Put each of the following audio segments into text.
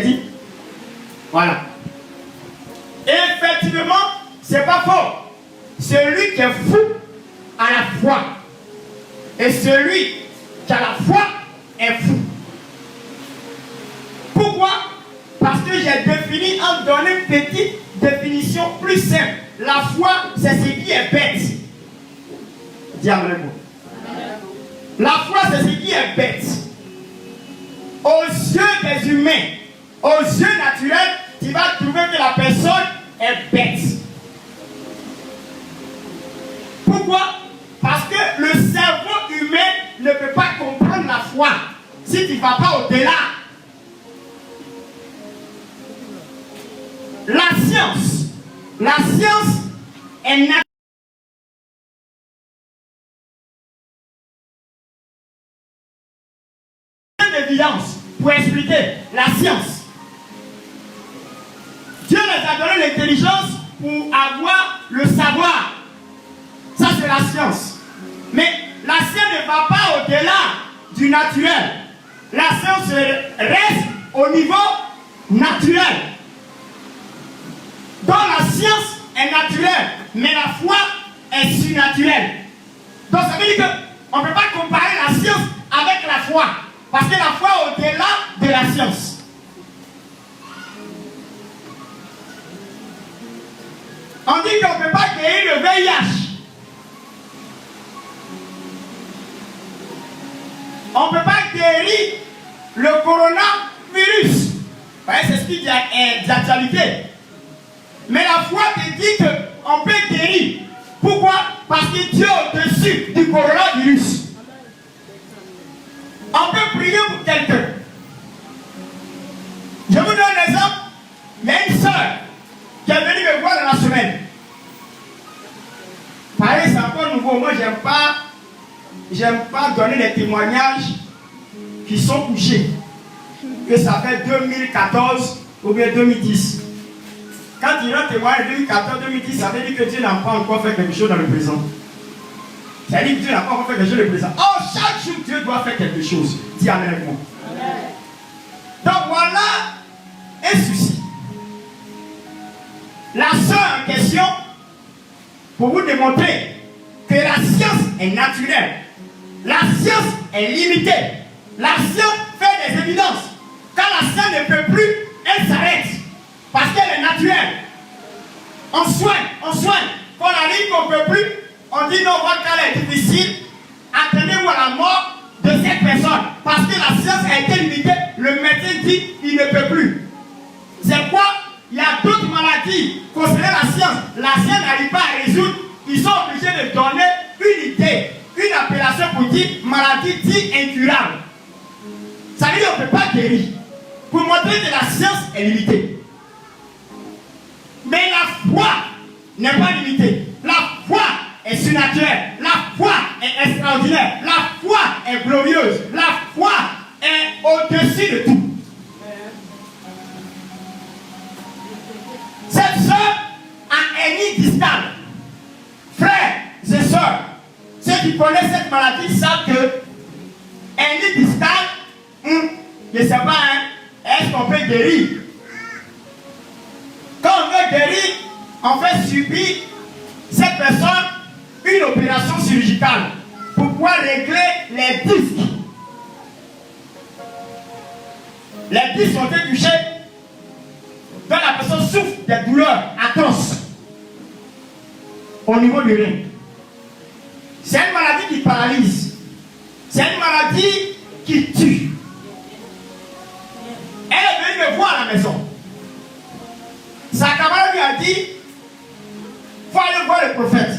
dit. Voilà. Effectivement, c'est pas faux. Celui qui est fou a la foi. Et celui qui a la foi est fou. Pourquoi? Parce que j'ai défini en donnant une petite définition plus simple. La foi, c'est ce qui est bête. Dis amen. La foi, c'est ce qui est bête. Aux yeux des humains, aux yeux naturels, tu vas trouver que la personne est bête. Pourquoi? Parce que le cerveau humain ne peut pas comprendre la foi si tu ne vas pas au-delà. La science est naturelle. D'évidence pour expliquer la science. Dieu les a donné l'intelligence pour avoir le savoir. Ça, c'est la science. Mais la science ne va pas au-delà du naturel. La science reste au niveau naturel. Donc la science est naturelle, mais la foi est surnaturelle. Donc ça veut dire qu'on ne peut pas comparer la science avec la foi. Parce que la foi est au-delà de la science. On dit qu'on ne peut pas guérir le VIH. On ne peut pas guérir le coronavirus. Vous voyez, c'est ce qui est d'actualité. Mais la foi te dit qu'on peut guérir. Pourquoi? Parce que Dieu est au-dessus du coronavirus. On peut prier pour quelqu'un. Je vous donne un exemple. Il y a une soeur qui est venue me voir dans la semaine. Pareil, c'est encore nouveau. Moi, j'aime pas donner des témoignages qui sont couchés. Que ça fait 2014 ou bien 2010. Quand il y a un témoignage de 2014-2010, ça veut dire que Dieu n'a pas encore fait quelque chose dans le présent. Ça veut dire que Dieu n'a pas encore fait quelque chose dans le présent. Oh, chaque jour, Dieu doit faire quelque chose. Dis amen avec moi. Donc voilà un souci. La sœur en question, pour vous démontrer que la science est naturelle, la science est limitée, la science fait des évidences. Quand la science ne peut plus, elle s'arrête. Parce qu'elle est naturelle. On soigne. Quand on arrive qu'on ne peut plus, on dit non, votre cas est difficile, attendez-vous à la mort de cette personne. Parce que la science a été limitée, le médecin dit il ne peut plus. C'est quoi? Il y a d'autres maladies concernant la science. La science n'arrive pas à résoudre. Ils sont obligés de donner une idée, une appellation pour dire maladie dite incurable. Ça veut dire qu'on ne peut pas guérir. Pour montrer que la science est limitée. Mais la foi n'est pas limitée. La foi est surnaturelle. La foi est extraordinaire. La foi est glorieuse. La foi est au-dessus de tout. Cette soeur a hernie discale. Frères et sœurs, ceux qui connaissent cette maladie savent que hernie discale, je ne sais pas, est-ce qu'on peut guérir? Quand on veut guérir, on fait subir cette personne une opération chirurgicale pour pouvoir régler les disques. Les disques ont été touchés, donc la personne souffre des douleurs atroces au niveau du rein. C'est une maladie qui paralyse. C'est une maladie qui tue. Elle est venue me voir à la maison. Sa camarade lui a dit, il faut aller voir le prophète.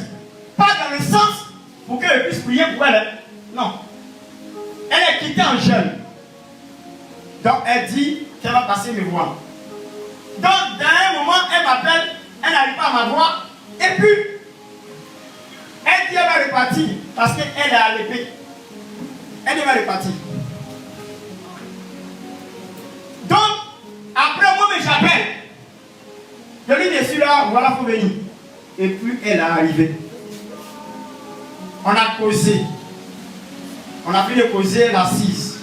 Pas dans le sens pour qu'elle puisse prier pour elle. Non. Elle est quittée en jeûne. Donc elle dit qu'elle va passer me voir. Donc dans un moment, elle m'appelle, elle n'arrive pas à m'avoir. Et puis, elle dit qu'elle va repartir parce qu'elle est à l'épée. Elle va repartir. Donc, après moi, j'appelle. Je lui dis, je suis là, voilà, il faut venir. Et puis, elle est arrivée. On a causé. On a fini de causer l'assise.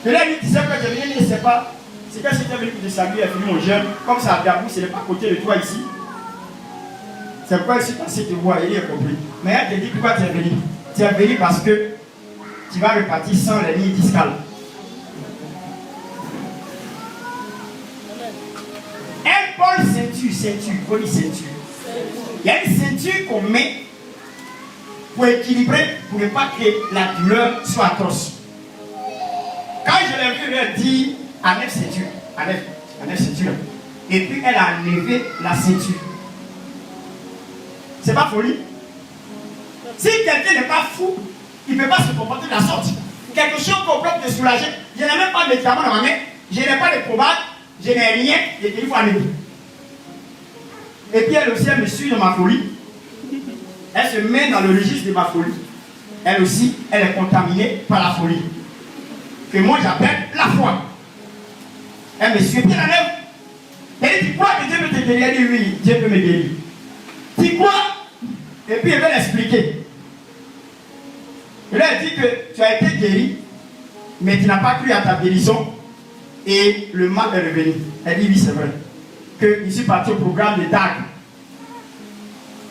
Et là, il disait que je viens, c'est pas. C'est quand c'était venu pour te saluer, il a fini mon jeune. Comme ça, à Gabou, ce n'est pas à côté de toi ici. C'est pourquoi je suis passé te voir, il a compris. Mais elle te dit pourquoi tu es venu. Tu es venu parce que tu vas repartir sans les lignes discales. Un pôle ceinture, pôle ceinture. Il y a une ceinture qu'on met pour équilibrer, pour ne pas que la douleur soit atroce. Quand je l'ai vu, elle dit à 9 ceintures, à 9 ceintures. Et puis elle a enlevé la ceinture. C'est pas folie. Si quelqu'un n'est pas fou, il ne peut pas se comporter de la sorte. Quelque chose qu'on peut te soulager. Je n'ai même pas de médicament dans ma main, je n'ai pas de probable, je n'ai rien, et il faut enlever. Et puis elle aussi, elle me suit dans ma folie. Elle se met dans le registre de ma folie. Elle aussi, elle est contaminée par la folie. Que moi j'appelle la foi. Elle me suit, puis elle enlève. Elle dit, tu crois que Dieu peut te guérir? Elle dit, oui, Dieu peut me guérir. Tu crois? Et puis elle va l'expliquer. Et là, elle dit que tu as été guéri, mais tu n'as pas cru à ta guérison et le mal est revenu. Elle dit, oui, c'est vrai. Que je suis parti au programme de DAG.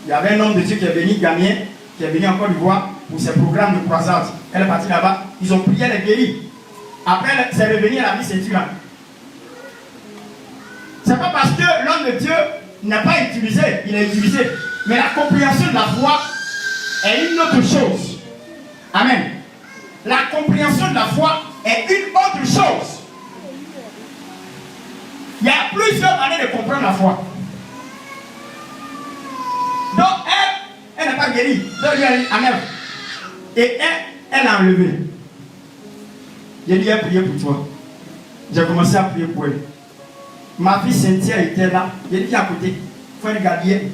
Il y avait un homme de Dieu qui est venu, Gamien, qui est venu en Côte d'Ivoire pour ses programmes de croissance. Elle est partie là-bas, ils ont prié, elle est guérie. Après, c'est revenu à la vie ceinture. C'est pas parce que l'homme de Dieu n'a pas utilisé, il a utilisé. Mais la compréhension de la foi est une autre chose. Amen. La compréhension de la foi est une autre chose. Il y a plusieurs manières de comprendre la foi. Donc, elle n'est pas guérie. Donc, elle est amen. Et elle a enlevé. J'ai dit, elle a prié pour toi. J'ai commencé à prier pour elle. Ma fille Cynthia était là. J'ai dit, à côté, il faut regarder.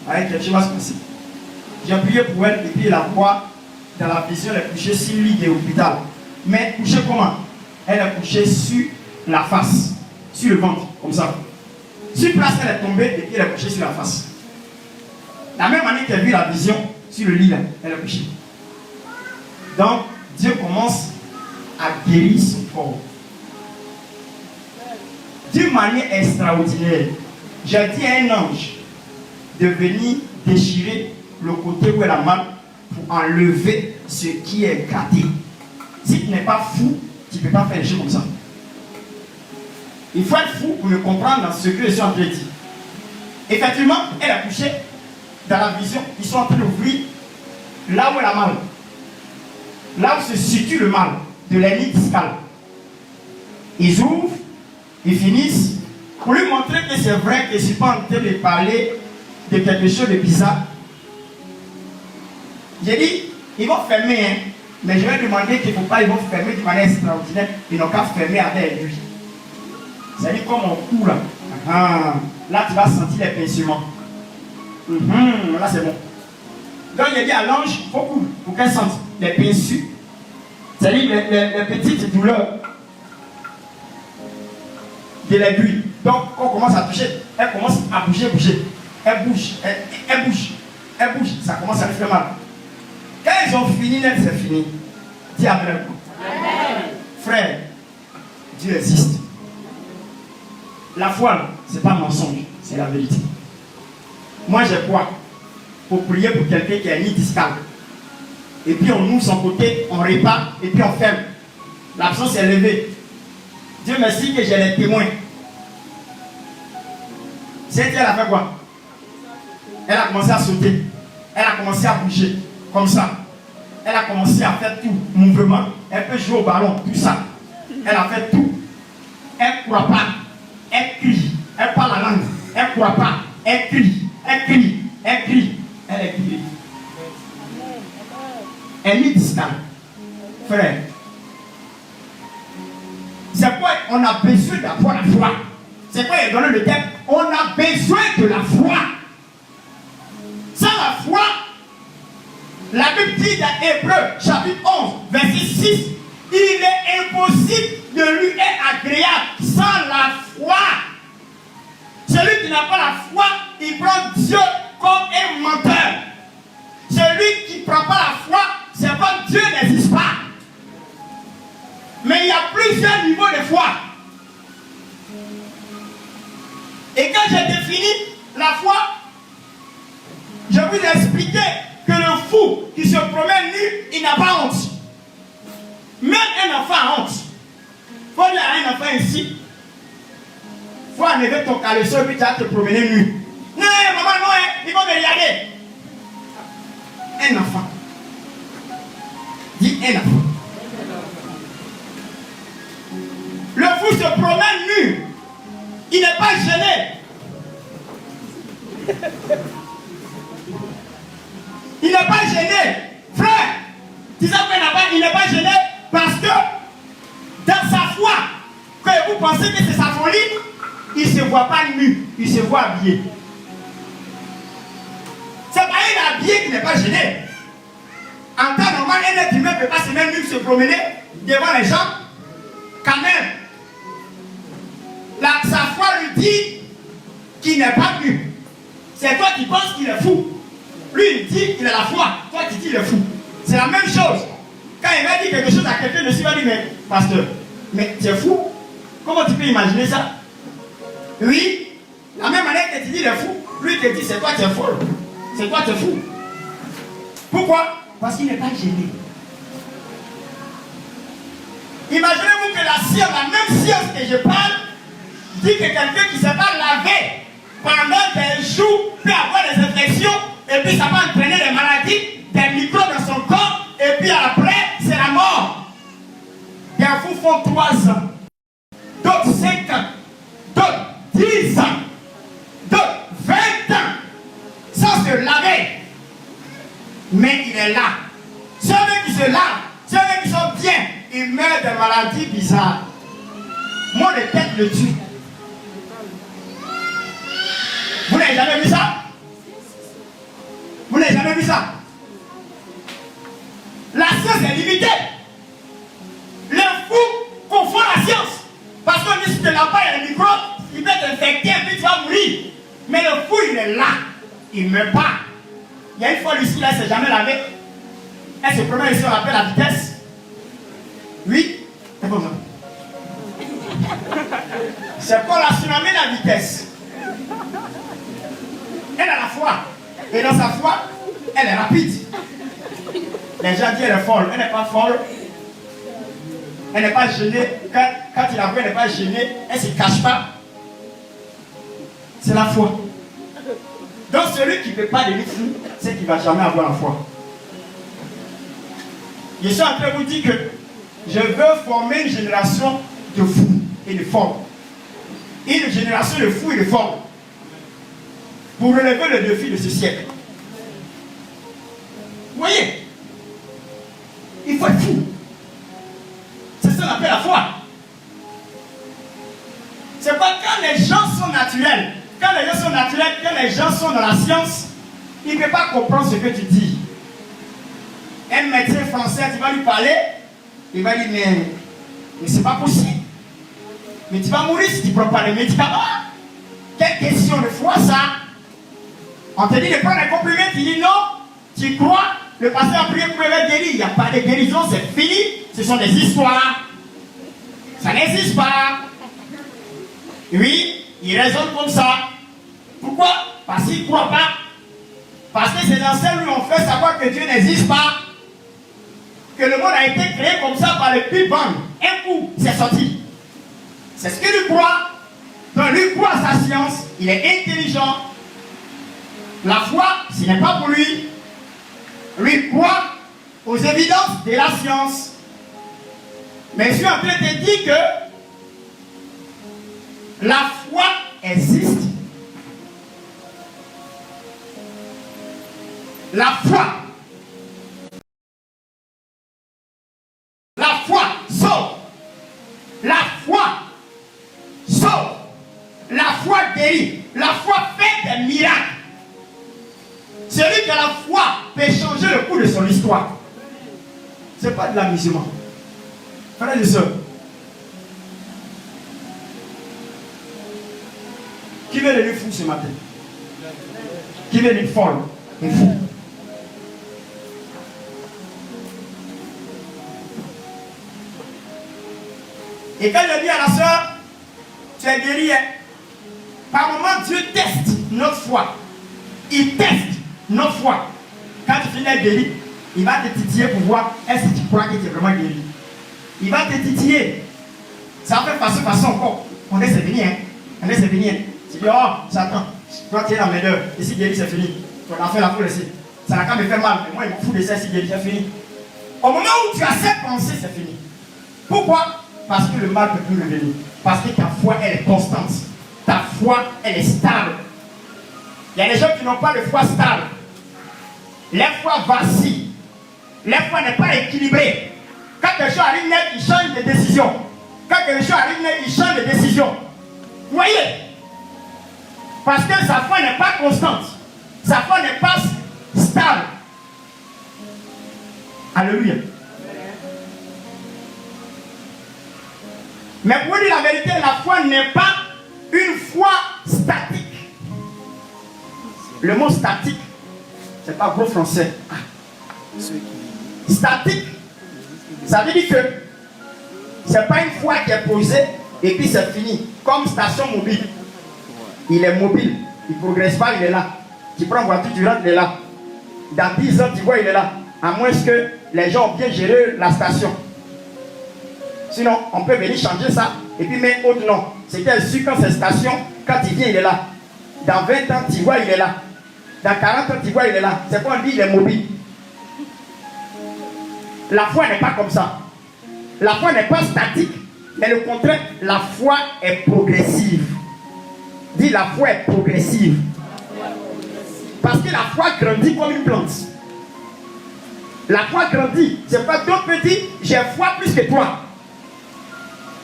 Avec quelque chose va se passer. J'ai prié pour elle et puis la voix dans la vision, elle est couchée sur le lit de l'hôpital. Mais couchée comment? Elle est couchée sur la face, sur le ventre, comme ça. Sur place, elle est tombée et puis elle est couchée sur la face. La même année qu'elle a vu la vision sur le lit, là, elle est couchée. Donc, Dieu commence à guérir son corps. D'une manière extraordinaire. J'ai dit à un ange de venir déchirer le côté où elle a mal pour enlever ce qui est gâté. Si tu n'es pas fou, tu ne peux pas faire des choses comme ça. Il faut être fou pour me comprendre dans ce que je suis en train de dire. Effectivement, elle a couché dans la vision. Ils sont en train d'ouvrir là où elle a mal. Là où se situe le mal de la ligne discale. Ils ouvrent, ils finissent pour lui montrer que c'est vrai que je ne suis pas en train de parler de quelque chose de bizarre. J'ai dit, ils vont fermer, hein, mais je vais demander qu'il ne faut pas, ils vont fermer de manière extraordinaire, ils n'ont qu'à fermer avec lui. C'est-à-dire comme on court là. Là, tu vas sentir les pincements. Là, c'est bon. Donc, j'ai dit à l'ange, il faut coudre pour qu'elle sente les pincures. C'est-à-dire les petites douleurs de l'aiguille. Donc, quand on commence à toucher, elle commence à bouger. Elle bouge, elle bouge. Ça commence à lui faire mal. Quand ils ont fini, c'est fini. Dis amen. Frère, Dieu existe. La foi, ce n'est pas un mensonge, c'est la vérité. Moi, j'ai quoi pour prier pour quelqu'un qui a une discale. Et puis on ouvre son côté, on répare, et puis on ferme. L'absence est levée. Dieu merci que j'ai les témoins. Cette elle a fait quoi? Elle a commencé à sauter. Elle a commencé à bouger. Comme ça. Elle a commencé à faire tout. Mouvement. Elle peut jouer au ballon. Tout ça. Elle a fait tout. Elle ne croit pas. Elle crie. Elle parle la langue. Elle ne croit pas. Elle crie. Elle est guérie. Elle est distante. Frère. C'est quoi? On a besoin d'avoir la foi. C'est quoi il a donné le thème? On a besoin de la foi. Sans la foi, la Bible dit dans Hébreux, chapitre 11, verset 6, il est impossible de lui être agréable sans la foi. Celui qui n'a pas la foi, il prend Dieu comme un menteur. Celui qui ne prend pas la foi, c'est pas Dieu n'existe pas. Mais il y a plusieurs niveaux de foi. fini. La foi, je vous ai expliqué que le fou qui se promène nu, il n'a pas honte. Même un enfant a honte. Il faut dire à un enfant ici, il faut enlever ton caleçon et puis tu vas te promener nu. Non, maman, non, ils vont me regarder. Un enfant. Dis un enfant. Le fou se promène nu. Il n'est pas gêné. Il n'est pas gêné. Frère, tu sais pourquoi il n'est pas gêné? Parce que dans sa foi, que vous pensez que c'est sa folie, il ne se voit pas nu, il se voit habillé. C'est pas un habillé qui n'est pas gêné. En temps normal, un être humain ne peut pas se mettre nu, se promener devant les gens. Quand même, sa foi lui dit qu'il n'est pas nu. C'est toi qui penses qu'il est fou. Lui, il dit qu'il a la foi. Toi, tu dis qu'il est fou. C'est la même chose. Quand il va dire quelque chose à quelqu'un dessus, il va dire, mais pasteur, mais tu es fou. Comment tu peux imaginer ça? Oui, la même manière que tu dis il est fou, lui il te dit c'est toi qui es fou. C'est toi qui es fou. Pourquoi? Parce qu'il n'est pas gêné. Imaginez-vous que la science, la même science que je parle, dit que quelqu'un qui ne s'est pas lavé pendant des jours peut avoir des infections et puis ça va entraîner des maladies, des microbes dans son corps et puis après c'est la mort. Des fous font 3 ans, d'autres 5 ans, d'autres 10 ans, d'autres 20 ans sans se laver. Mais il est là. Ceux qui se lavent, ceux qui sont bien, ils meurent de maladies bizarres. Moi, les têtes le tuent. Vous n'avez jamais vu ça? Vous n'avez jamais vu ça? La science est limitée. Le fou confond la science. Parce qu'on dit si tu ne laves pas, il y a des microbes, il peut t'infecter et puis tu vas mourir. Mais le fou, il est là. Il ne meurt pas. Il y a une fois, Lucie, là, elle ne s'est jamais lavée. Elle se promène ici, on appelle la vitesse. Oui, c'est comme ça. C'est pour la tsunami la vitesse. Elle a la foi. Et dans sa foi, elle est rapide. Les gens disent qu'elle est folle. Elle n'est pas folle. Elle n'est pas gênée. Quand il la voit, elle n'est pas gênée. Elle ne se cache pas. C'est la foi. Donc celui qui ne peut pas devenir fou, c'est qu'il ne va jamais avoir la foi. Je suis en train de vous dire que je veux former une génération de fous et de folles. Une génération de fous et de folles. Pour relever le défi de ce siècle. Vous voyez? Il faut être fou. C'est ça qu'on appelle la foi. C'est pas quand les gens sont naturels. Quand les gens sont naturels, quand les gens sont dans la science, ils ne peuvent pas comprendre ce que tu dis. Un médecin français, tu vas lui parler, il va dire, mais c'est pas possible. Mais tu vas mourir si tu ne prends pas les médicaments. Quelle question de foi ça? On te dit de prendre un comprimé, tu dis non, tu crois, le pasteur a prié pour être guéri. Il n'y a pas de guérison, c'est fini. Ce sont des histoires. Ça n'existe pas. Oui, il raisonne comme ça. Pourquoi? Parce qu'il ne croit pas. Parce que ses ancêtres lui ont fait savoir que Dieu n'existe pas. Que le monde a été créé comme ça par le Big Bang. Un coup, c'est sorti. C'est ce qu'il lui croit. Donc lui croit à sa science. Il est intelligent. La foi, ce n'est pas pour lui. Lui croit aux évidences de la science. Mais je suis en train de te dire que la foi existe. La foi. La foi sauve. La foi sauve. La foi guérit. La foi fait des miracles. Celui qui a la foi peut changer le cours de son histoire. Ce n'est pas de l'amusement. Frères et sœurs. Qui veut devenir fou ce matin? Qui veut devenir folle et fou? Et quand je dis à la sœur, tu es guéri, hein? Par moment, Dieu teste notre foi. Il teste notre foi. Quand tu finis d'être guéri, il va te titiller pour voir est-ce que tu crois que tu es vraiment guéri. Il va te titiller. Ça fait façon encore. On laisse venir. Hein. On laisse venir. Tu dis, oh, Satan, toi tu es dans mes deux. Ici, guéri, c'est fini. Tu as fait la foule ici. Ça n'a qu'à me faire mal. Mais moi, il m'en fout de ça ici, guéri, c'est fini. Au moment où tu as cette pensée, c'est fini. Pourquoi? Parce que le mal ne peut plus revenir. Parce que ta foi, elle est constante. Ta foi, elle est stable. Il y a des gens qui n'ont pas de foi stable. Leur foi vacille. Leur foi n'est pas équilibrée. Quand quelque chose arrive net, ils changent de décision. Quand quelque chose arrive net, ils changent de décision. Vous voyez? Parce que sa foi n'est pas constante. Sa foi n'est pas stable. Alléluia. Mais pour vous dire la vérité, la foi n'est pas une foi statique. Le mot statique, c'est pas gros français. Statique, ça veut dire que c'est pas une foi qui est posée et puis c'est fini. Comme station mobile. Il est mobile, il ne progresse pas, il est là. Tu prends une voiture, tu rentres, il est là. Dans 10 ans, tu vois, il est là. À moins que les gens ont bien géré la station. Sinon, on peut venir changer ça et puis mettre autre nom. C'était sûr quand c'est station, quand il vient, il est là. Dans 20 ans, tu vois, il est là. Dans 40 ans, tu vois, il est là. C'est quoi on dit, il est mobile. La foi n'est pas comme ça. La foi n'est pas statique, mais le contraire, la foi est progressive. Dis, la foi est progressive. Parce que la foi grandit comme une plante. La foi grandit. C'est pas d'autres petits, j'ai foi plus que toi.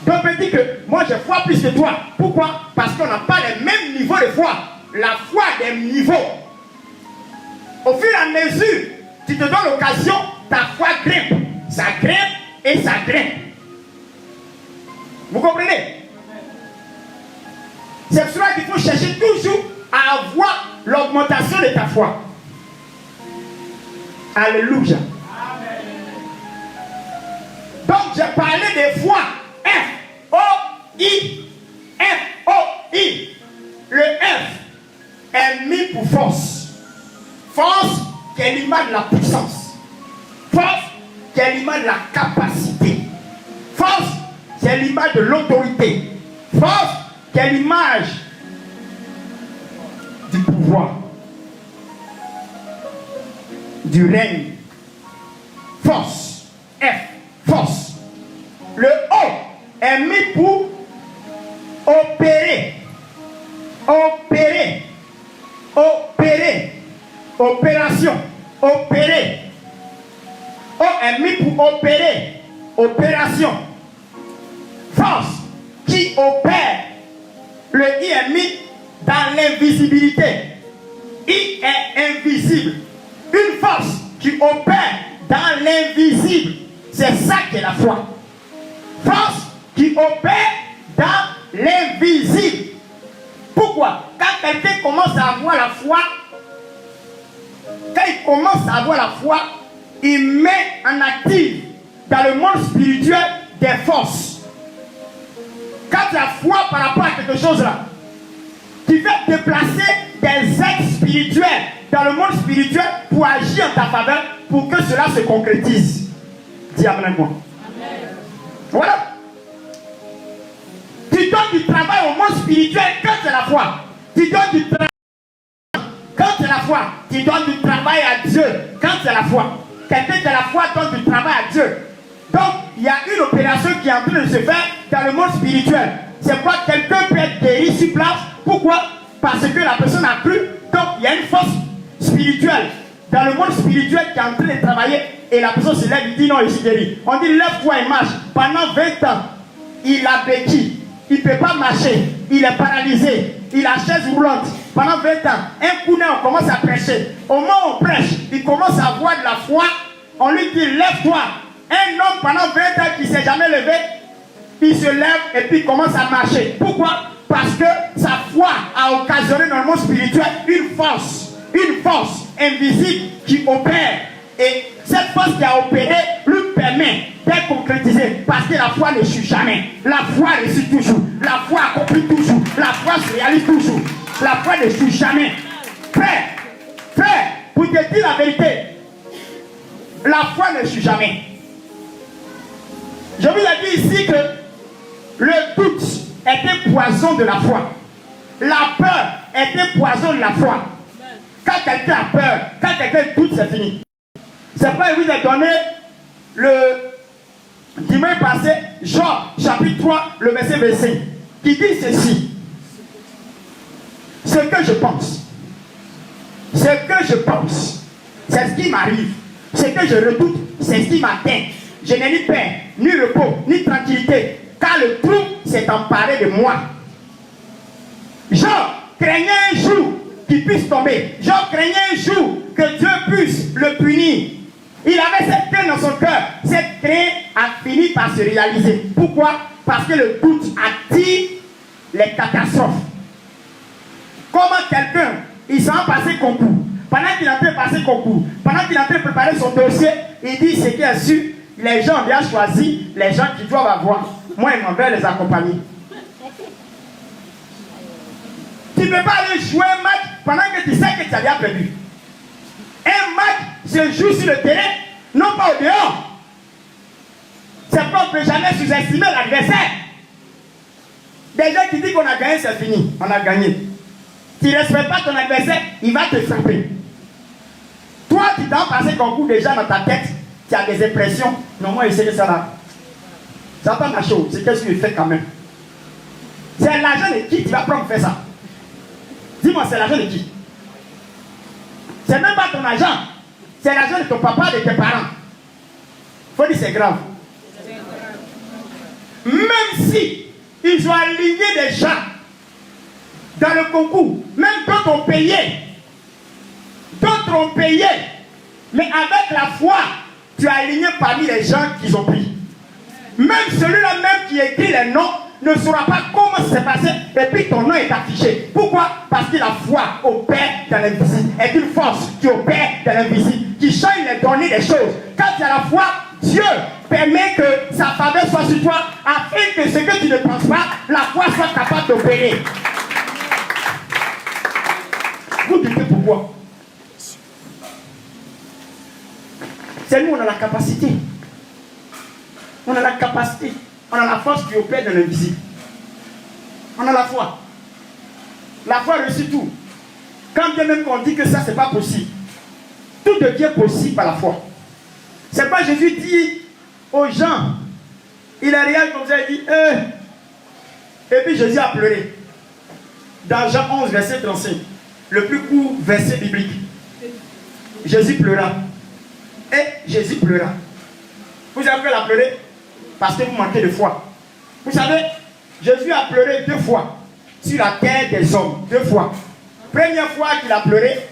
D'autres peut dire que moi j'ai foi plus que toi. Pourquoi? Parce qu'on n'a pas les mêmes niveaux de foi. La foi a des niveaux. Au fur et à mesure, tu te donnes l'occasion, ta foi grimpe. Ça grimpe et ça grimpe. Vous comprenez? C'est pour cela qu'il faut chercher toujours à avoir l'augmentation de ta foi. Alléluia. Donc j'ai parlé des foi. F-O-I. F-O-I. Le F est mis pour force. Force qui est l'image de la puissance. Force qui est l'image de la capacité. Force qui est l'image de l'autorité. Force qui est l'image du pouvoir. Du règne. Force. F. Force. Le O est mis pour opérer. Opérer. Opérer. Opération. Opérer. O est mis pour opérer. Opération. Force qui opère. Le I est mis dans l'invisibilité. I est invisible. Une force qui opère dans l'invisible. C'est ça qui est la foi. Force qui opère dans l'invisible. Pourquoi? Quand quelqu'un commence à avoir la foi, quand il commence à avoir la foi, il met en actif dans le monde spirituel des forces. Quand tu as foi par rapport à quelque chose là, tu fais déplacer des êtres spirituels dans le monde spirituel pour agir en ta faveur, pour que cela se concrétise. Dis amen moi. Voilà. Tu donnes du travail au monde spirituel quand c'est la foi. Tu donnes du travail quand c'est la foi. Tu donnes du travail à Dieu quand c'est la foi. Quelqu'un qui a la foi donne du travail à Dieu. Donc, il y a une opération qui est en train de se faire dans le monde spirituel. C'est quoi? Quelqu'un peut être guéri sur place. Pourquoi? Parce que la personne a cru. Donc, il y a une force spirituelle dans le monde spirituel qui est en train de travailler. Et la personne se lève et dit non, je suis guéri. On dit lève-toi et marche. Pendant 20 ans, il a béquille. Il ne peut pas marcher. Il est paralysé. Il a chaise roulante. Pendant 20 ans, un coup on commence à prêcher. Au moment où on prêche, il commence à avoir de la foi. On lui dit lève-toi. Un homme pendant 20 ans qui ne s'est jamais levé, il se lève et puis il commence à marcher. Pourquoi? Parce que sa foi a occasionné dans le monde spirituel une force invisible qui opère. Et cette force qui a opéré lui permet d'être concrétisé. Parce que la foi ne chute jamais. La foi réussit toujours. La foi accomplit toujours. La foi se réalise toujours. ne joue jamais. Frère, pour te dire la vérité, la foi ne joue jamais. Je vous ai dit ici que le doute était poison de la foi. La peur était poison de la foi. Quand quelqu'un a peur, quand quelqu'un doute, c'est fini. C'est pourquoi il vous a donné le dimanche passé, Jean chapitre 3, le verset 25, qui dit ceci. Ce que je pense, c'est ce qui m'arrive, ce que je redoute, c'est ce qui m'atteint. Je n'ai ni paix, ni repos, ni tranquillité, car le trouble s'est emparé de moi. Jean craignait un jour qu'il puisse tomber. Jean craignait un jour que Dieu puisse le punir. Il avait cette crainte dans son cœur. Cette crainte a fini par se réaliser. Pourquoi? Parce que le doute attire les catastrophes. Comment quelqu'un, il s'en va passer concours. Pendant qu'il est en train de passer concours, pendant qu'il est en train de préparer son dossier, il dit ce qu'il a su, les gens ont bien choisi les gens qui doivent avoir. Moi, il m'en veut les accompagner. Tu ne peux pas aller jouer un match pendant que tu sais que tu as bien perdu. Un match se joue sur le terrain, non pas au dehors. C'est pourquoi on ne peut jamais sous-estimer l'adversaire. Des gens qui disent qu'on a gagné, c'est fini. On a gagné. Tu ne respectes pas ton adversaire, il va te frapper. Toi, tu t'en passes concours déjà dans ta tête, tu as des impressions. Non, moi, je sais que ça là. Ça pas ma chose, c'est qu'est-ce que tu fais quand même. C'est l'argent de qui tu vas prendre faire ça? Dis-moi, c'est l'argent de qui? C'est même pas ton argent. C'est l'argent de ton papa, de tes parents. Faut dire c'est grave. Même si ils ont aligné des gens dans le concours, même d'autres ont payé. D'autres ont payé. Mais avec la foi, tu as aligné parmi les gens qui ont pris. Même celui-là même qui écrit les noms ne saura pas comment ça s'est passé et puis ton nom est affiché. Pourquoi? Parce que la foi opère dans l'invisible. Est une force qui opère dans l'invisible, qui change les données des choses. Quand tu as la foi, Dieu permet que sa faveur soit sur toi afin que ce que tu ne penses pas, la foi soit capable d'opérer. Vous dites pourquoi? C'est nous, on a la capacité. On a la capacité. On a la force qui opère dans l'invisible. On a la foi. La foi réussit tout. Quand bien même qu'on dit que ça, c'est pas possible. Tout devient possible par la foi. C'est pas Jésus dit aux gens, il a regardé comme ça, il dit, et puis Jésus a pleuré. Dans Jean 11, verset 35, le plus court verset biblique. Jésus pleura. Et Jésus pleura. Vous savez pourquoi il a pleuré? Parce que vous manquez de foi. Vous savez, Jésus a pleuré 2 fois sur la terre des hommes. 2 fois. Première fois qu'il a pleuré,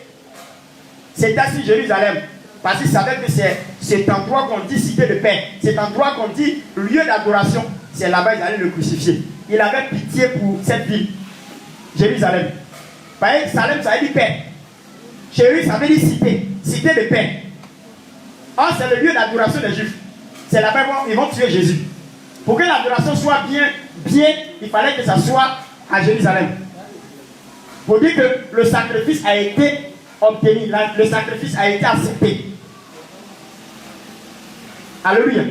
c'était sur Jérusalem. Parce qu'il savait que c'est cet endroit qu'on dit cité de paix. Cet endroit qu'on dit lieu d'adoration. C'est là-bas qu'ils allaient le crucifier. Il avait pitié pour cette ville. Jérusalem. Vous voyez, Salem, ça veut dire paix. Jérusalem, ça veut dire cité. Cité de paix. Or, c'est le lieu d'adoration des Juifs. C'est là-bas qu'ils vont tuer Jésus. Pour que l'adoration soit bien, il fallait que ça soit à Jérusalem. Pour dire que le sacrifice a été obtenu, le sacrifice a été accepté. Alléluia.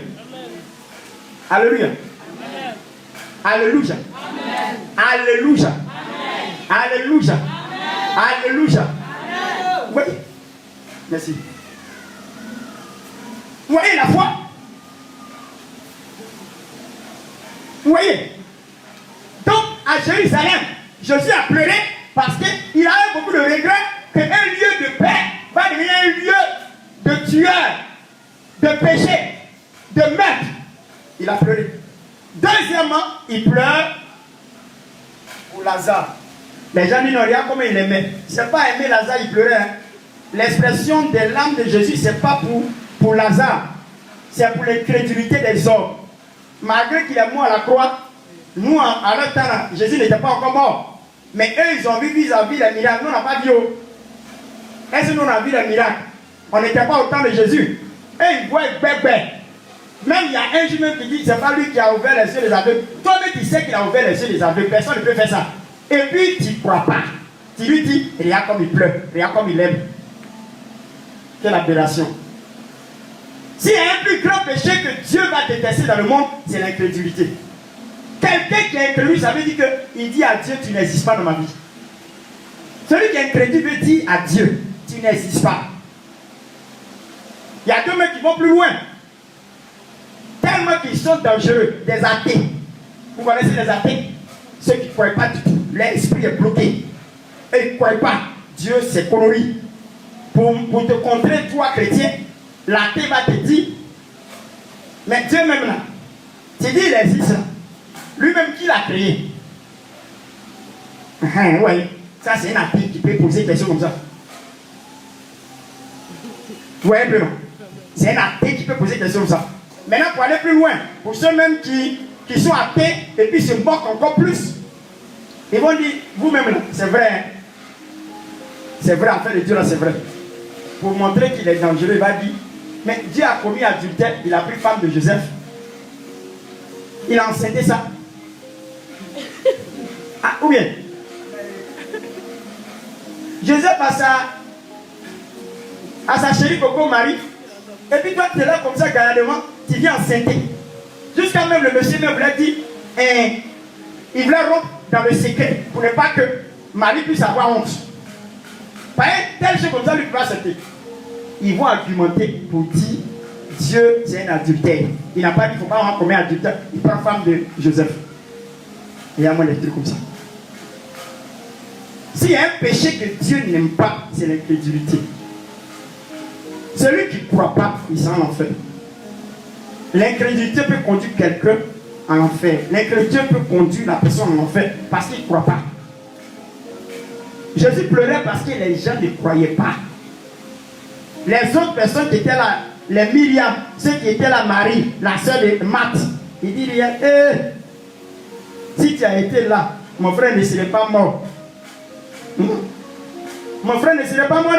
Alléluia. Alléluia. Alléluia. Alléluia. Alléluia. Oui. Merci. Vous voyez la foi? Vous voyez? Donc, à Jérusalem, Jésus a pleuré parce qu'il a eu beaucoup de regrets qu'un lieu de paix va devenir un lieu de tueurs, de péché, de meurtre. Il a pleuré. Deuxièmement, il pleure pour Lazare. Les gens disent non, regarde comment il aimait. C'est pas aimer Lazare, il pleurait. Hein. L'expression des larmes de Jésus, c'est pas pour Lazare. C'est pour l'incrédulité des hommes. Malgré qu'il est mort à la croix, nous, à notre temps, là, Jésus n'était pas encore mort. Mais eux, ils ont vu vis-à-vis les miracles. Nous, on n'a pas vu. Est-ce que nous, on a vu les miracles? On n'était pas au temps de Jésus. Et ils voient bébé. Même il y a un juif même qui dit, c'est pas lui qui a ouvert les yeux des aveugles. Toi-même, tu sais qu'il a ouvert les yeux des aveugles. Personne ne peut faire ça. Et puis, tu ne crois pas. Tu lui dis, regarde comme il pleure, regarde comme il aime. Quelle aberration. S'il y a un plus grand péché que Dieu va détester dans le monde, c'est l'incrédulité. Quelqu'un qui est incrédule, ça veut dire qu'il dit à Dieu, tu n'existes pas dans ma vie. Celui qui est incrédule veut dire à Dieu, tu n'existes pas. Il y a deux mecs qui vont plus loin. Tellement qu'ils sont dangereux, des athées. Vous connaissez les athées? Ceux qui ne croient pas du tout. L'esprit est bloqué. Et ils ne croient pas. Dieu, c'est connerie. Pour te contrer, toi, chrétien, l'athée va te dire, mais Dieu même là, tu dis il existe là. Lui-même qui l'a créé. Oui, ça c'est un athée qui peut poser des questions comme ça. Vous voyez plus non? C'est un athée qui peut poser des questions comme ça. Maintenant, pour aller plus loin, pour ceux-mêmes qui sont athées et puis se moquent encore plus, ils vont dire, vous-même là, c'est vrai. Hein? C'est vrai, en fait, le Dieu là, c'est vrai. Pour montrer qu'il est dangereux, il va dire, mais Dieu a commis adultère, il a pris femme de Joseph. Il a enceinté ça. Ah, ou bien, Joseph a sa chérie Coco Marie, et puis toi tu es là comme ça, gaillardement, tu viens enceinter. Jusqu'à même le monsieur me voulait dire, il voulait rompre dans le secret pour ne pas que Marie puisse avoir honte. Par exemple, telle chose comme ça lui peut accepter. Ils vont argumenter pour dire Dieu c'est un adultère. Il n'a pas dit qu'il ne faut pas avoir commis adultère. Il prend femme de Joseph. Il y a moins des trucs comme ça. S'il y a un péché que Dieu n'aime pas, c'est l'incrédulité. Celui qui ne croit pas, il sera en enfer. L'incrédulité peut conduire quelqu'un en enfer. L'incrédulité peut conduire la personne en enfer parce qu'il ne croit pas. Jésus pleurait parce que les gens ne croyaient pas. Les autres personnes qui étaient là, les Myriam, ceux qui étaient là, Marie, la soeur de Marthe, il dit rien. Si tu as été là, mon frère ne serait pas mort. Mon frère ne serait pas mort.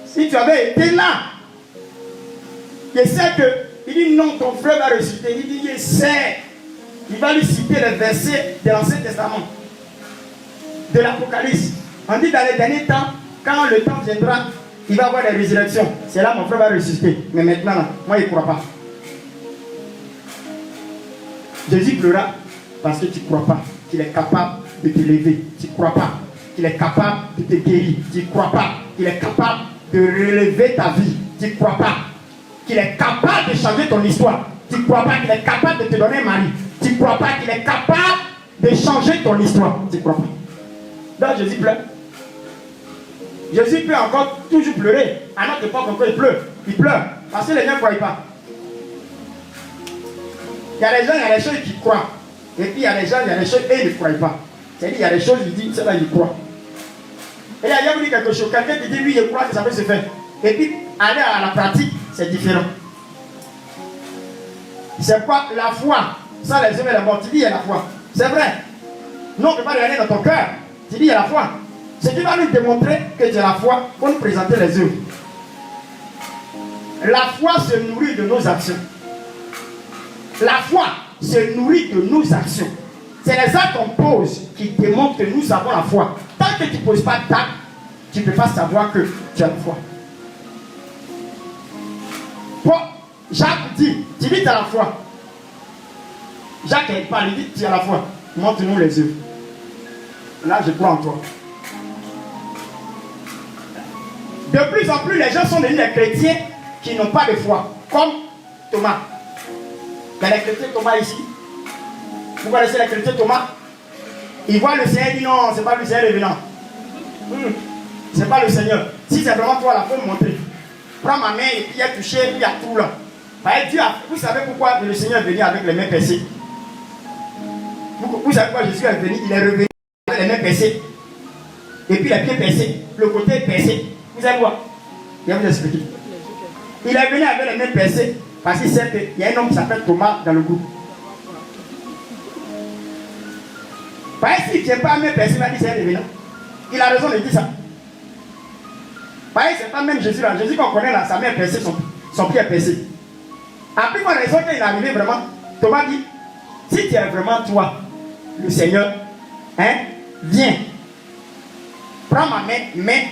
Si tu avais été là, je sais que, il dit non, ton frère va ressusciter. Il dit, je sais. Il va lui citer les versets de l'Ancien Testament, de l'Apocalypse. On dit dans les derniers temps, quand le temps viendra, il va y avoir des résurrections. C'est là mon frère va ressusciter. Mais maintenant, là, moi, il ne croit pas. Jésus pleura parce que tu ne crois pas qu'il est capable de te lever. Tu ne crois pas qu'il est capable de te guérir. Tu ne crois pas qu'il est capable de relever ta vie. Tu ne crois pas qu'il est capable de changer ton histoire. Tu ne crois pas qu'il est capable de te donner un mari. Tu ne crois pas qu'il est capable de changer ton histoire. Tu ne crois pas. Donc Jésus pleure. Jésus peut encore toujours pleurer. À notre époque encore il pleure. Il pleure. Parce que les gens ne croient pas. Il y a des gens, il y a des choses qui croient. Et puis il y a des gens, il y a des choses et ils ne croient pas. C'est-à-dire il y a des choses, il dit, c'est là il croit. Et là, il y a dit quelque chose. Quelqu'un qui dit oui, je crois que ça peut se faire. Et puis aller à la pratique, c'est différent. C'est quoi la foi? Ça, les hommes et les morts, tu dis il y a la foi. C'est vrai. Non, on ne peut pas regarder dans ton cœur. Tu dis il y a la foi. Ce qui va nous démontrer que tu as la foi, il faut nous présenter les œuvres. La foi se nourrit de nos actions. La foi se nourrit de nos actions. C'est les actes qu'on pose qui démontrent que nous avons la foi. Tant que tu ne poses pas d'actes, tu ne peux pas savoir que tu as la foi. Bon, Jacques dit, tu dis que tu as la foi. Jacques parle, il dit tu as la foi. Montre-nous les œuvres. Là, je crois en toi. De plus en plus, les gens sont devenus des chrétiens qui n'ont pas de foi. Comme Thomas. Il y a les chrétiens Thomas ici. Vous connaissez les chrétiens Thomas? Ils voient le Seigneur et disent non, ce n'est pas le Seigneur revenant. Ce n'est pas le Seigneur. Si c'est vraiment toi, il faut me montrer. Prends ma main et puis il a touché, il y a tout là. Dieu, vous savez pourquoi le Seigneur est venu avec les mains percées? Vous savez pourquoi Jésus est venu? Il est revenu avec les mains percées. Et puis les pieds percés. Le côté percé. Vous savez quoi? Je vais vous expliquer. Il est venu avec les mains percées parce qu'il sait qu'il y a un homme qui s'appelle Thomas dans le groupe. Parce que s'il ne tient pas à main percée, il va dire c'est un revenant. Il a raison de dire ça. Parce que ce n'est pas même Jésus là. Jésus qu'on connaît là, sa main est percée, son pied est percé. Après qu'on a raison qu'il est arrivé vraiment, Thomas dit, si tu es vraiment toi, le Seigneur, hein, viens. Prends ma main, mets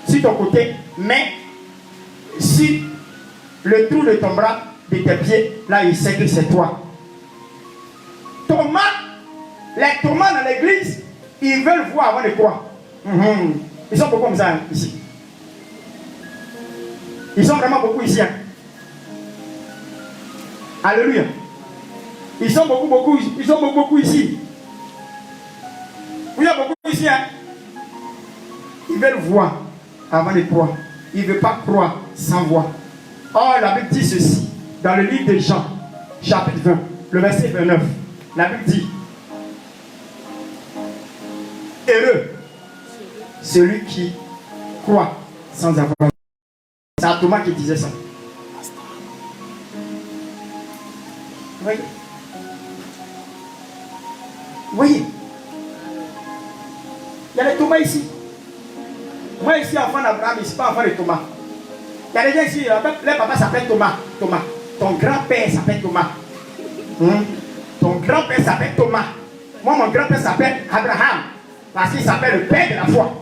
sur ton côté, mets sur le trou de ton bras, de tes pieds. Là, il sait que c'est toi. Thomas, les Thomas dans l'église, ils veulent voir avant de croire. Ils sont beaucoup comme ça ici. Ils sont vraiment beaucoup ici. Alléluia. Ils sont beaucoup ici. Il y a beaucoup ici. Ils veulent voir avant de croire. Ils ne veulent pas croire sans voir. Or, la Bible dit ceci. Dans le livre de Jean, chapitre 20, le verset 29. La Bible dit: heureux celui qui croit sans avoir. C'est à Thomas qui disait ça. Voyez? Voyez? Il y a des Thomas ici. Moi ici, enfant d'Abraham, je ne suis pas enfant de Thomas. Il y a des gens ici, les papas s'appellent Thomas. Thomas. Ton grand-père s'appelle Thomas. Ton grand-père s'appelle Thomas. Moi, mon grand-père s'appelle Abraham. Parce qu'il s'appelle le père de la foi.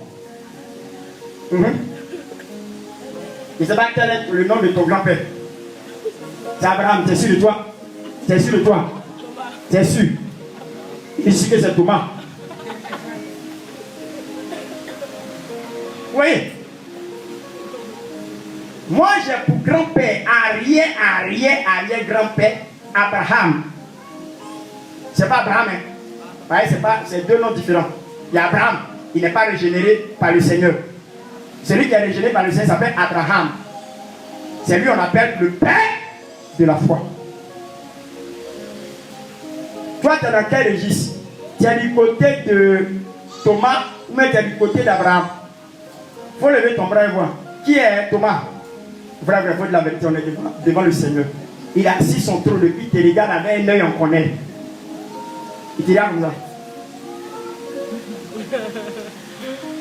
Je ne sais pas quel est le nom de ton grand-père. C'est Abraham, tu es sûr de toi? Tu es sûr de toi? Tu es sûr? Ici que c'est Thomas. Vous voyez? Moi j'ai pour grand-père, arrière-grand-père, Abraham. C'est pas Abraham, hein? Vous voyez, c'est deux noms différents. Il y a Abraham, il n'est pas régénéré par le Seigneur. Celui qui est régénéré par le Seigneur s'appelle Abraham. C'est lui qu'on appelle le père de la foi. Toi, tu es dans quel registre? Tu es du côté de Thomas ou tu es du côté d'Abraham? Il faut lever ton bras et voir. Qui est Thomas? Vrai, il faut de la vérité, on est devant le Seigneur. Il a assis son trône depuis, il te regarde avec un œil, on connaît. Il te regarde comme ça.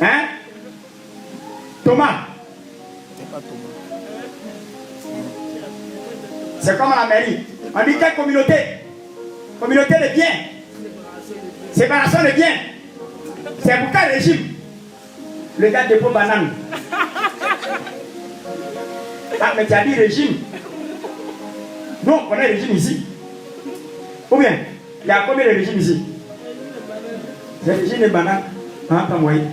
Hein? Thomas. C'est pas Thomas. C'est comme à la mairie. On dit quelle communauté? Communauté de biens. Séparation de biens. C'est pour quel régime? Le gars dépôt banane. Ah, mais tu as dit régime. Nous, on connaît le régime ici. Ou bien, il y a combien de régimes ici? C'est le régime des bananes. Hein, pas moyen.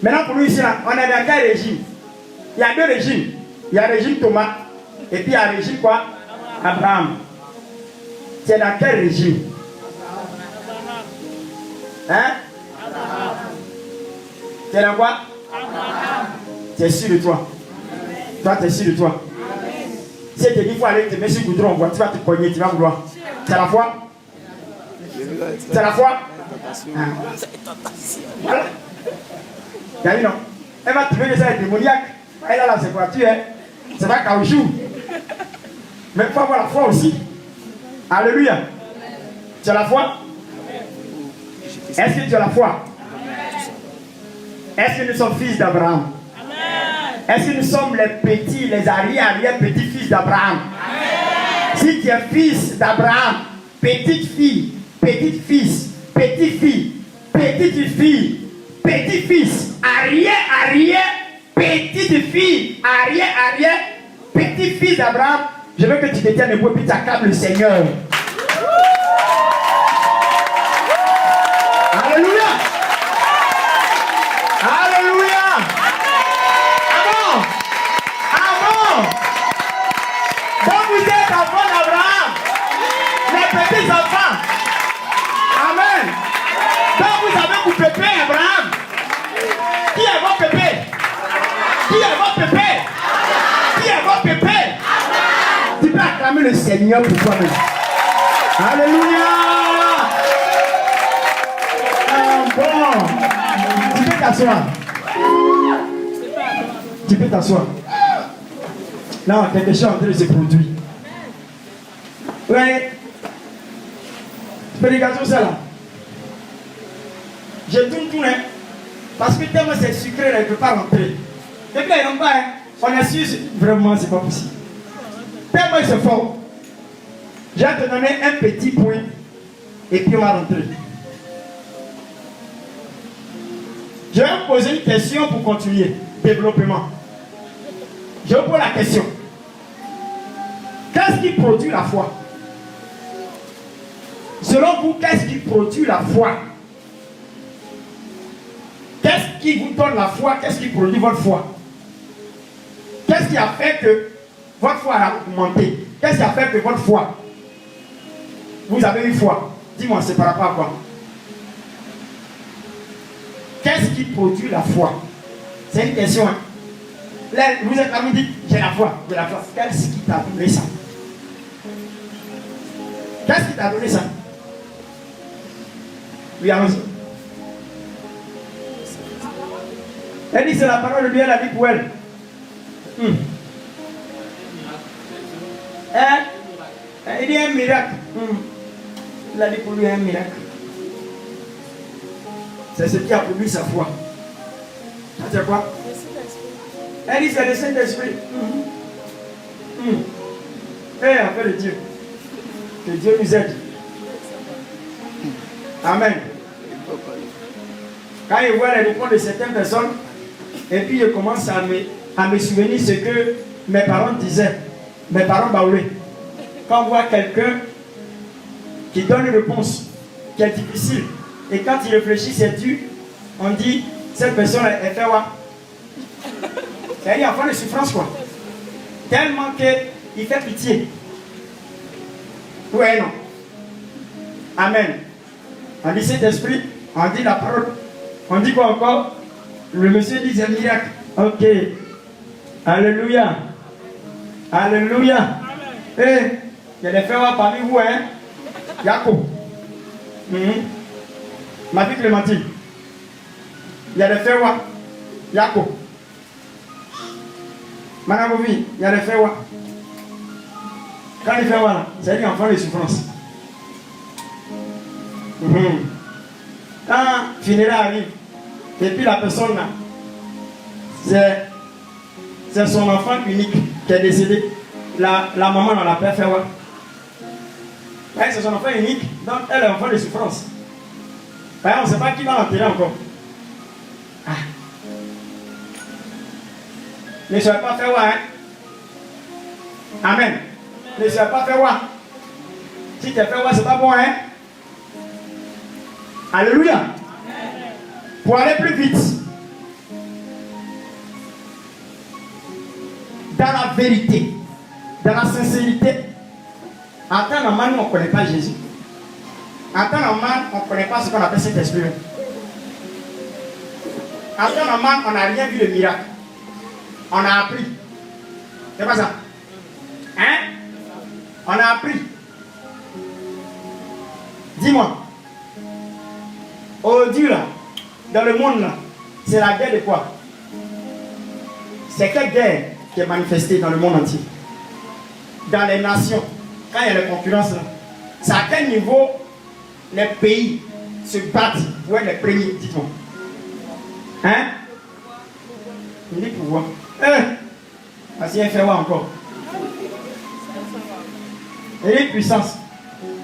Maintenant, pour nous ici, là, on est dans quel régime? Il y a deux régimes. Il y a le régime Thomas. Et puis il y a le régime quoi? Abraham. C'est dans quel régime? Hein? C'est dans quoi? Tu es sûr de toi? Toi, tu es sûr de toi? Si elle te dit qu'il faut aller te mettre sur le goudron, tu vas te cogner, tu vas vouloir. C'est la foi? C'est la foi? Voilà. Tu as vu, non? Elle va trouver que ça est démoniaque. Elle a la séparation, hein? C'est pas caoutchouc. Mais il faut avoir la foi aussi. Alléluia. Tu as la foi? Est-ce que tu as la foi? Est-ce que nous sommes fils d'Abraham? Est-ce que nous sommes les petits, les arrière-petits-fils d'Abraham? Si tu es fils d'Abraham, petite fille, petit-fils, petite-fille, petite-fille, petit-fils, petite-fille, petit-fils d'Abraham, je veux que tu te tiennes debout et puis tu acclames le Seigneur. Alléluia! Alléluia! Amen! Amen! Donc vous êtes enfants d'Abraham, les petits enfants. Amen! Donc vous avez pour pépé Abraham. Qui est votre pépé? Qui est votre pépé? Qui est votre pépé? Tu peux acclamer le Seigneur pour toi-même. Alléluia! Bon, tu peux t'asseoir. Tu peux t'asseoir. Non, quelque chose est en train de se produire. Oui. Prédication, c'est là. Je tourne, hein. Parce que tellement c'est sucré, là, il ne peut pas rentrer. Et puis, il pas, hein. On est sûr, vraiment, c'est pas possible. Tellement c'est fort. Je vais te donner un petit point. Et puis, on va rentrer. Je vais vous poser une question pour continuer. Développement. Je vous pose la question. Qu'est-ce qui produit la foi? Selon vous, qu'est-ce qui produit la foi? Qu'est-ce qui vous donne la foi? Qu'est-ce qui produit votre foi? Qu'est-ce qui a fait que votre foi a augmenté? Qu'est-ce qui a fait que votre foi, vous avez eu foi? Dis-moi, c'est par rapport à quoi? Qu'est-ce qui produit la foi? C'est une question. Hein? Là, vous êtes là, vous dites, j'ai la foi, j'ai la foi. Qu'est-ce qui t'a donné ça? Qu'est-ce qui t'a donné ça? Oui, allons-y. Elle dit, c'est la parole de Dieu, elle a dit pour elle. Il dit un miracle. Il a dit pour lui un miracle. C'est ce qui a produit sa foi. C'est quoi? Elle dit, c'est le Saint-Esprit. Affaire de Dieu. Que Dieu nous aide. Amen. Quand je vois les réponses de certaines personnes, et puis je commence à me souvenir ce que mes parents disaient, mes parents baoulaient. Quand on voit quelqu'un qui donne une réponse qui est difficile, et quand il réfléchit, c'est dur, on dit, cette personne, elle fait quoi? C'est un enfant de souffrance, quoi. Tellement qu'il fait pitié. Oui, non. Amen. On dit cet esprit, on dit la parole. On dit quoi encore? Le monsieur dit c'est un miracle. Ok. Alléluia. Alléluia. Eh, il y a des frères parmi vous, hein? Jacob. Ma fille Clémentine. Il y a des frères, Jacob. Madame Ovi, il y a des frères, quand il fait voilà, c'est un enfant de souffrance. Quand funérailles arrive, et puis la personne là, c'est son enfant unique qui est décédé. La maman n'a pas fait quoi? C'est son enfant unique, donc elle est enfant de souffrance. On ne sait pas qui va l'enterrer encore. Ne soyez pas fait quoi, hein? Amen. Ne soyez pas fait quoi? Si tu es fait quoi, c'est pas bon, hein? Alléluia. Pour aller plus vite, dans la vérité, dans la sincérité, en temps normal, nous, on ne connaît pas Jésus. En temps normal, on ne connaît pas ce qu'on appelle cet esprit. En temps normal, on n'a rien vu de miracle. On a appris. C'est pas ça? Hein? On a appris. Dis-moi. Aujourd'hui, là, dans le monde, là, c'est la guerre de quoi? C'est quelle guerre qui est manifestée dans le monde entier? Dans les nations, quand il y a la concurrence, là, c'est à quel niveau les pays se battent pour être les premiers? Dites-moi. Hein? Il dit pouvoir. Merci, il fait quoi encore? Il dit puissance.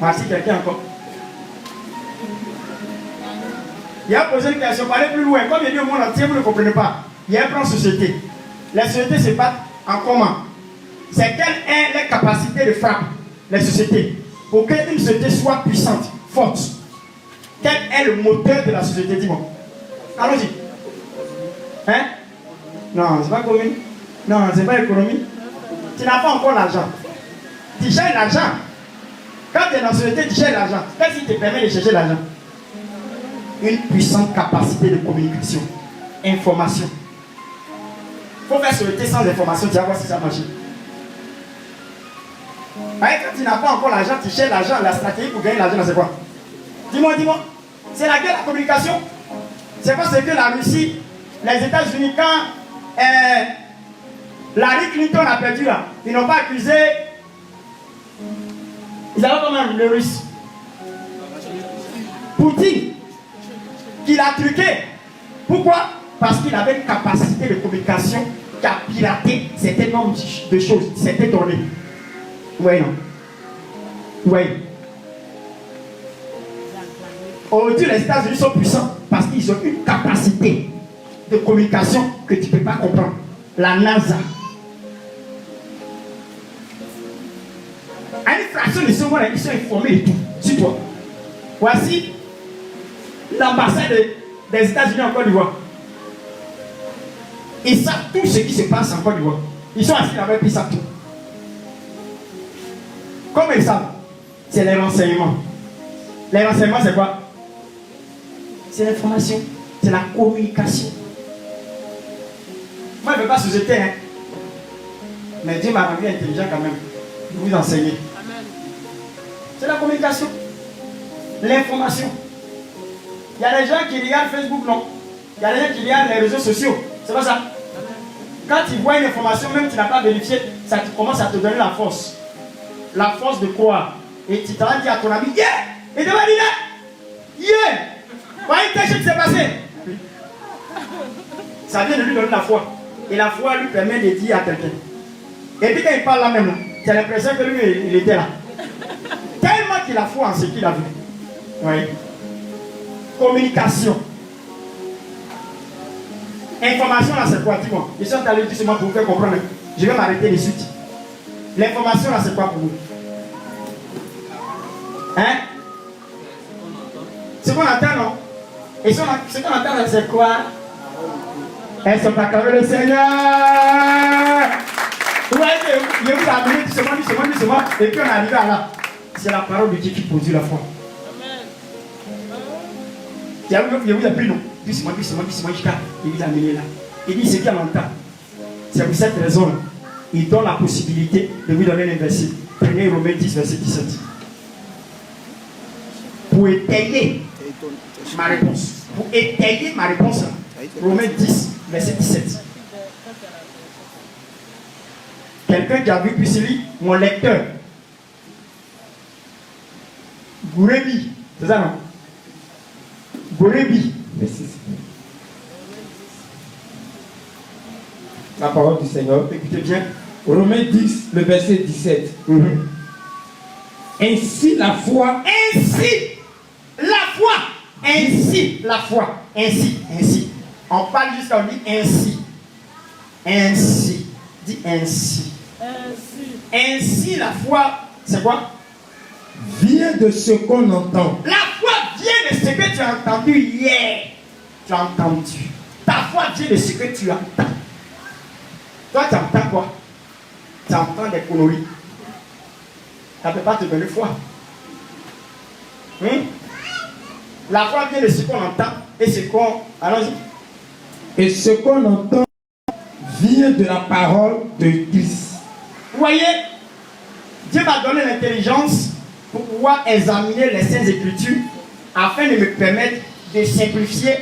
Merci, quelqu'un encore. Il a posé une question, parlez plus loin. Comme il dit au monde entier, vous ne comprenez pas. Il y a un plan de société. Les sociétés se battent en comment? C'est quelle est la capacité de frappe, les sociétés, pour qu'une société soit puissante, forte? Quel est le moteur de la société? Dis-moi. Allons-y. Hein? Non, c'est pas commune. Non, c'est pas économie. Tu n'as pas encore l'argent. Tu cherches l'argent. Quand tu es dans la société, tu cherches l'argent. Qu'est-ce qui te permet de chercher l'argent? Une puissante capacité de communication, information. Il faut faire société sans information, tu vas voir si ça marche. Quand tu n'as pas encore l'argent, tu cherches l'argent, la stratégie pour gagner l'argent, c'est quoi? Dis-moi. C'est la guerre de la communication. C'est pas ce que la Russie, les États-Unis, quand Larry Clinton a perdu là, ils n'ont pas accusé. Ils avaient quand même le Russe. Poutine, qu'il a truqué. Pourquoi? Parce qu'il avait une capacité de communication qui a piraté certains nombres de choses, certaines données. Oui, non. Oui. Aujourd'hui, les États-Unis sont puissants parce qu'ils ont une capacité de communication que tu ne peux pas comprendre. La NASA. À une fraction de seconde, ils sont informés de tout. Sur toi. Voici l'ambassade des États-Unis en Côte d'Ivoire. Ils savent tout ce qui se passe en Côte d'Ivoire. Ils sont assis là-bas et ils savent tout. Comment ils savent? C'est les renseignements. Les renseignements, c'est quoi? C'est l'information. C'est la communication. Moi, je ne veux pas sous-jeter, hein. Mais Dieu m'a rendu intelligent quand même. De vous enseigner. C'est la communication. L'information. Il y a des gens qui regardent Facebook, non? Il y a des gens qui regardent les réseaux sociaux. C'est pas ça? Quand tu vois une information, même tu n'as pas vérifié, ça commence à te donner la force. La force de croire. Et tu t'en dis à ton ami, yeah! Et tu vas dire, yeah! Voyez qu'est-ce qui s'est passé? Ça vient de lui donner la foi. Et la foi lui permet de dire à quelqu'un. Et puis quand il parle là même, tu as l'impression que lui, il était là. Tellement qu'il a foi en ce qu'il a vu. Oui. Communication. Information là c'est quoi? Dis-moi. Ils sont allés justement pour vous faire comprendre. Je vais m'arrêter de suite. L'information là c'est quoi pour vous? Hein? Ce qu'on entend, non? Et ce qu'on entend là c'est quoi? Elles sont acclamées le Seigneur. Vous voyez que je vous ai amené doucement, et puis on est arrivé à là. C'est la parole de Dieu qui produit la foi. Je vous ai pris non. Doucement, jusqu'à il vous a amené là. Il dit ce qu'il entend. C'est pour cette raison, il donne la possibilité de vous donner un verset. Prenez Romains 10, verset 17. Pour étayer ma réponse. Pour étayer ma réponse. Romains 10, verset 17. Quelqu'un qui a vu puis lire mon lecteur. Gourebi. C'est ça non? Gourebi. La parole du Seigneur. Écoutez bien. Romains 10, le verset 17. Ainsi la foi. Ainsi la foi. Ainsi. On parle jusqu'à on dit ainsi. Ainsi. Dis ainsi. Ainsi la foi, c'est quoi? Vient de ce qu'on entend. La foi vient de ce que tu as entendu hier. Tu as entendu. Ta foi vient de ce que tu entends. Toi, tu entends quoi? Tu entends des conneries. Ça ne peut pas te donner foi. La foi vient de ce qu'on entend et ce qu'on... Allons-y. Et ce qu'on entend vient de la parole de Christ. Vous voyez, Dieu m'a donné l'intelligence pour pouvoir examiner les Saintes Écritures afin de me permettre de simplifier,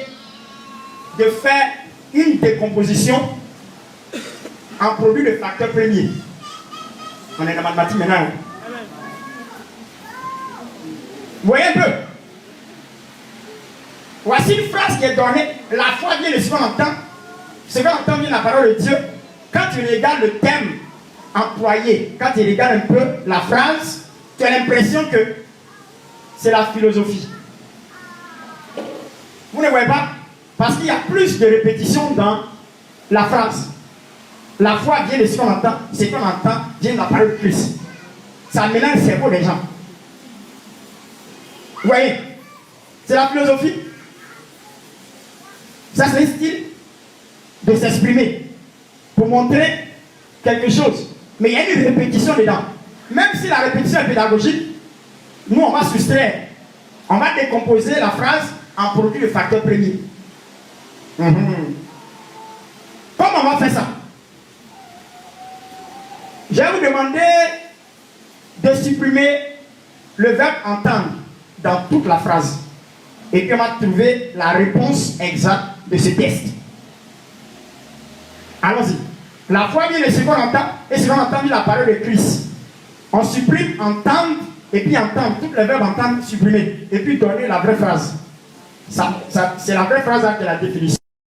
de faire une décomposition en produit de facteurs premiers. On est dans la mathématique maintenant. Vous voyez un peu? Voici une phrase qui est donnée. La foi vient de ce qu'on entend. Ce qu'on entend vient de la parole de Dieu. Quand tu regardes le thème employé, quand tu regardes un peu la phrase, tu as l'impression que c'est la philosophie. Vous ne voyez pas? Parce qu'il y a plus de répétitions dans la phrase. La foi vient de ce qu'on entend. Ce qu'on entend vient de la parole de Christ. Ça mélange le cerveau des gens. Vous voyez? C'est la philosophie. Ça, c'est un style de s'exprimer pour montrer quelque chose. Mais il y a une répétition dedans. Même si la répétition est pédagogique, nous, on va soustraire. On va décomposer la phrase en produit de facteurs premiers. Comment on va faire ça? Je vais vous demander de supprimer le verbe entendre dans toute la phrase. Et puis on va trouver la réponse exacte de ce test. Allons-y. La foi vient de ce qu'on entend, et ce qu'on entend vient de la parole de Christ. On supprime entendre, et puis entendre, tout le verbe entendre, supprimer, et puis donner la vraie phrase. C'est la vraie phrase avec la définition.